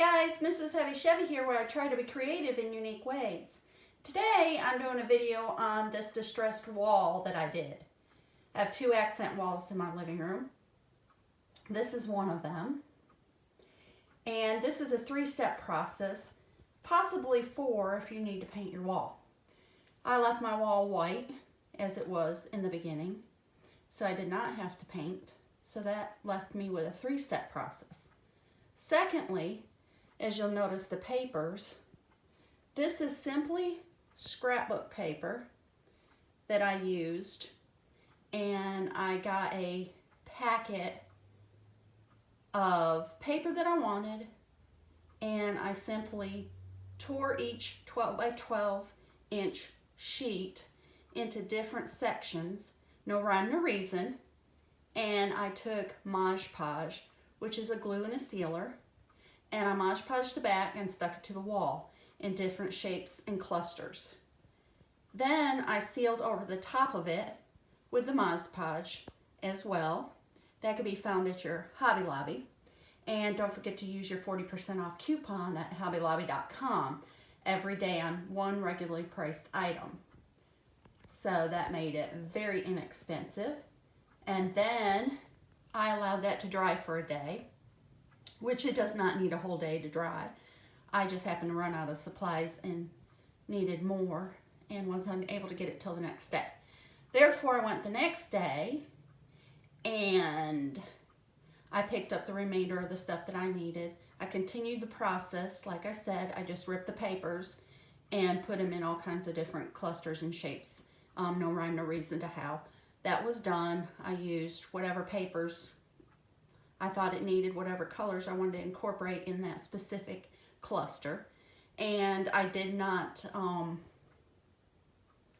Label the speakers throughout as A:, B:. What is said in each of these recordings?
A: guys, Mrs. Heavy Chevy here, where I try to be creative in unique ways. Today I'm doing a video on this distressed wall that I did. I have two accent walls in my living room. This is one of them. And this is a three-step process, possibly four if you need to paint your wall. I left my wall white as it was in the beginning, so I did not have to paint. So that left me with a three-step process. Secondly, as you'll notice the papers, this is simply scrapbook paper that I used, and I got a packet of paper that I wanted, and I simply tore each 12 by 12 inch sheet into different sections, no rhyme or reason, and I took Mod Podge, which is a glue and a sealer, and I Mod Podged the back and stuck it to the wall in different shapes and clusters. Then I sealed over the top of it with the Mod Podge as well. That could be found at your Hobby Lobby. And don't forget to use your 40% off coupon at hobbylobby.com every day on one regularly priced item. So that made it very inexpensive. And then I allowed that to dry for a day, which it does not need a whole day to dry. I just happened to run out of supplies and needed more and was unable to get it till the next day. Therefore, I went the next day and I picked up the remainder of the stuff that I needed. I continued the process. Like I said, I just ripped the papers and put them in all kinds of different clusters and shapes. No rhyme, no reason to how. That was done. I used whatever papers I thought it needed, whatever colors I wanted to incorporate in that specific cluster. And I did not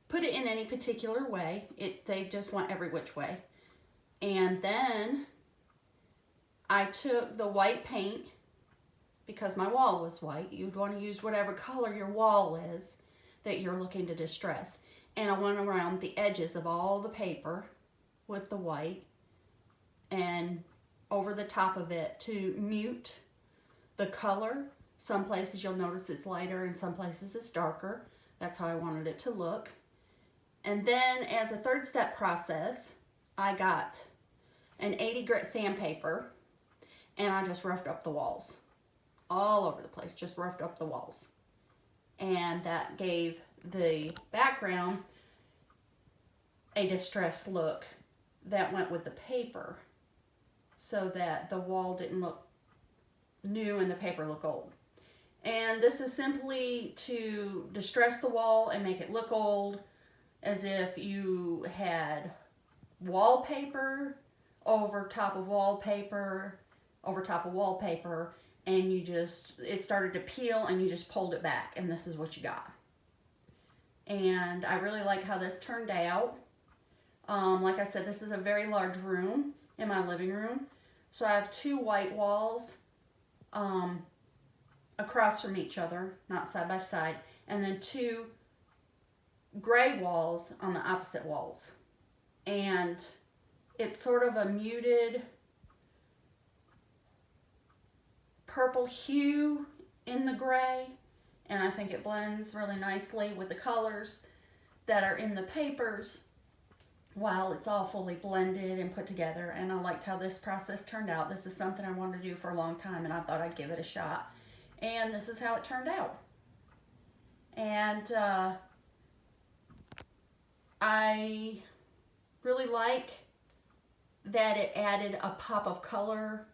A: put it in any particular way. They just went every which way. And then I took the white paint, because my wall was white. You'd want to use whatever color your wall is that you're looking to distress. And I went around the edges of all the paper with the white and over the top of it to mute the color. Some places you'll notice it's lighter and some places it's darker. That's how I wanted it to look. And then as a third step process, I got an 80 grit sandpaper and I just roughed up the walls. All over the place, just roughed up the walls. And that gave the background a distressed look that went with the paper so that the wall didn't look new and the paper look old. And this is simply to distress the wall and make it look old, as if you had wallpaper over top of wallpaper over top of wallpaper, and it started to peel and you just pulled it back, and this is what you got. And I really like how this turned out. Like I said, this is a very large room in my living room. So I have two white walls across from each other, not side by side, and then two gray walls on the opposite walls. And it's sort of a muted purple hue in the gray, and I think it blends really nicely with the colors that are in the papers while it's all fully blended and put together. And I liked how this process turned out. This is something I wanted to do for a long time, and I thought I'd give it a shot, and this is how it turned out. And I really like that it added a pop of color,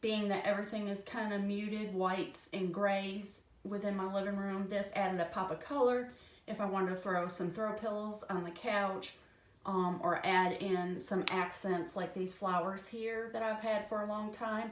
A: being that everything is kind of muted whites and grays within my living room. This added a pop of color if I wanted to throw some throw pillows on the couch, or add in some accents like these flowers here that I've had for a long time.